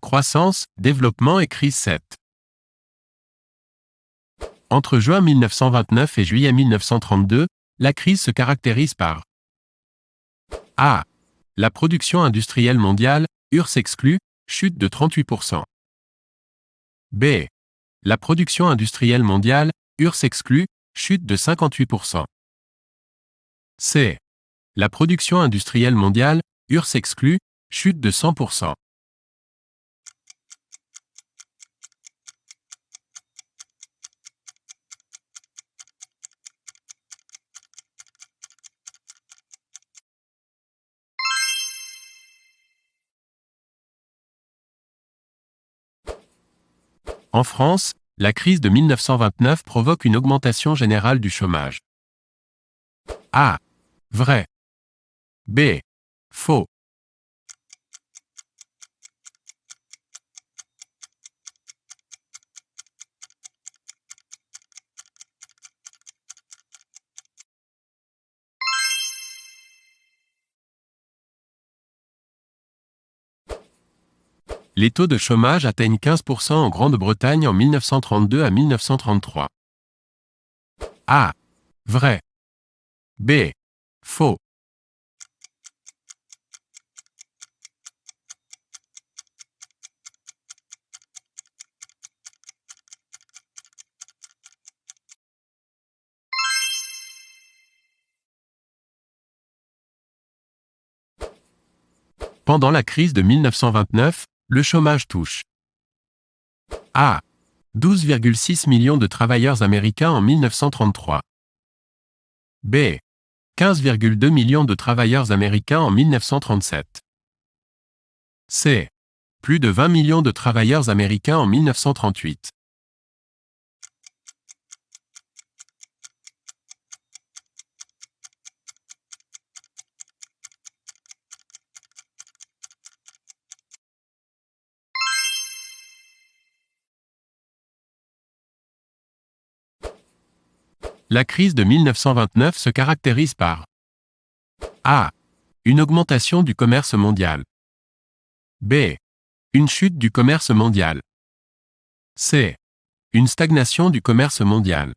Croissance, développement et crise 7. Entre juin 1929 et juillet 1932, la crise se caractérise par A. La production industrielle mondiale, URSS exclue, chute de 38%. B. La production industrielle mondiale, URSS exclue, chute de 58%. C. La production industrielle mondiale, URSS exclue, chute de 100%. En France, la crise de 1929 provoque une augmentation générale du chômage. A. Vrai. B. Faux. Les taux de chômage atteignent 15% en Grande-Bretagne en 1932 à 1933. A. Vrai. B. Faux. Pendant la crise de 1929, le chômage touche A. 12,6 millions de travailleurs américains en 1933. B. 15,2 millions de travailleurs américains en 1937. C. Plus de 20 millions de travailleurs américains en 1938. La crise de 1929 se caractérise par A. Une augmentation du commerce mondial. B. Une chute du commerce mondial. C. Une stagnation du commerce mondial.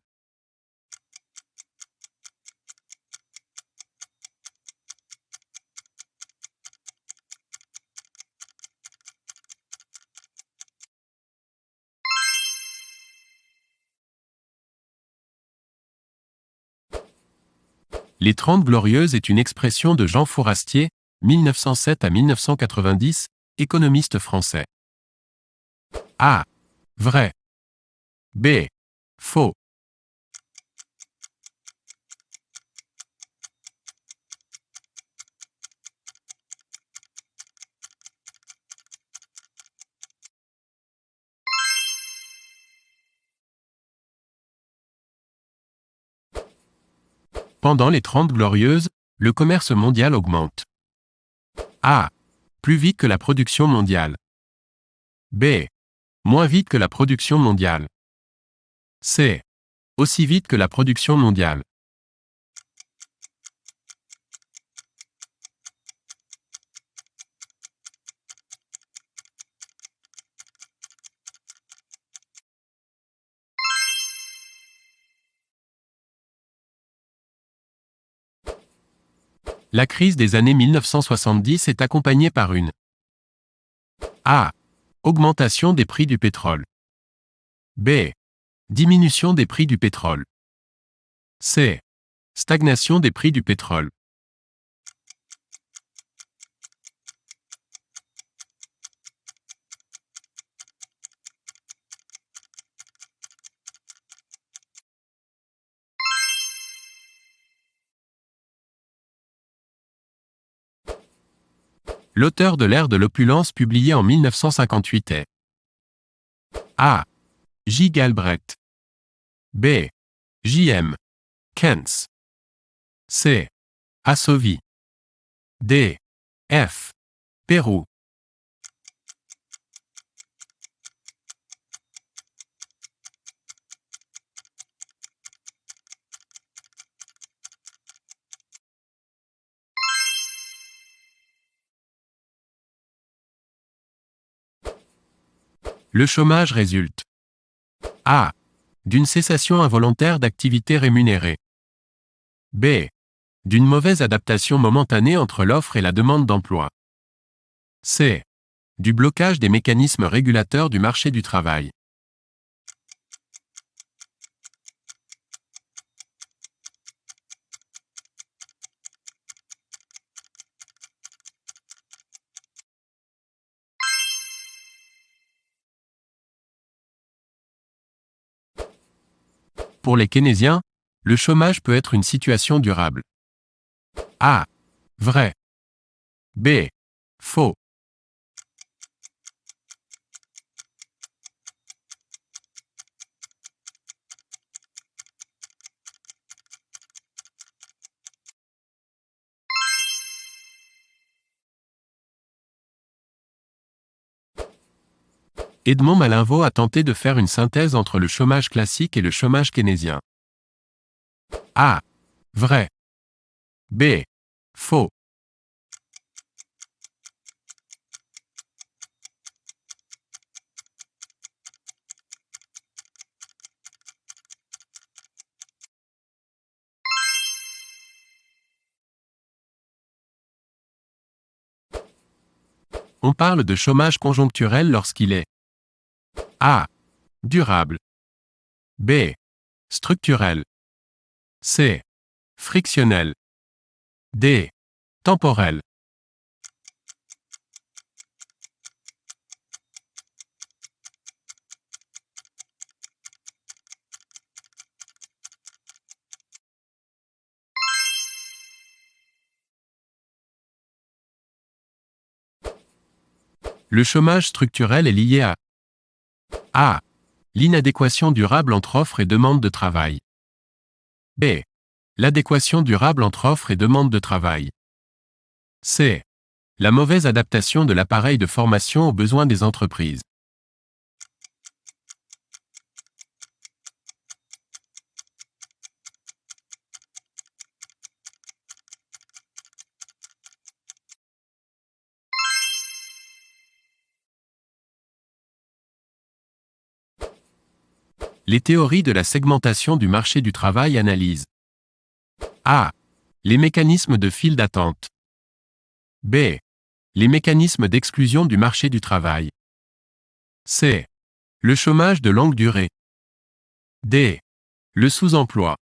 Les 30 Glorieuses est une expression de Jean Fourastier, 1907 à 1990, économiste français. A. Vrai. B. Faux. Pendant les 30 Glorieuses, le commerce mondial augmente. A. Plus vite que la production mondiale. B. Moins vite que la production mondiale. C. Aussi vite que la production mondiale. La crise des années 1970 est accompagnée par une A. Augmentation des prix du pétrole. B. Diminution des prix du pétrole. C. Stagnation des prix du pétrole. L'auteur de l'ère de l'opulence publié en 1958 est A. J. Galbraith. B. J.M. Keynes. C. Assovi. D. F. Pérou. Le chômage résulte A. D'une cessation involontaire d'activité rémunérée. B. D'une mauvaise adaptation momentanée entre l'offre et la demande d'emploi. C. Du blocage des mécanismes régulateurs du marché du travail. Pour les keynésiens, le chômage peut être une situation durable. A. Vrai. B. Faux. Edmond Malinvaud a tenté de faire une synthèse entre le chômage classique et le chômage keynésien. A. Vrai. B. Faux. On parle de chômage conjoncturel lorsqu'il est A. Durable. B. Structurel. C. Frictionnel. D. Temporel. Le chômage structurel est lié à A. L'inadéquation durable entre offre et demande de travail. B. L'adéquation durable entre offre et demande de travail. C. La mauvaise adaptation de l'appareil de formation aux besoins des entreprises. Les théories de la segmentation du marché du travail analysent A. Les mécanismes de file d'attente. B. Les mécanismes d'exclusion du marché du travail. C. Le chômage de longue durée. D. Le sous-emploi.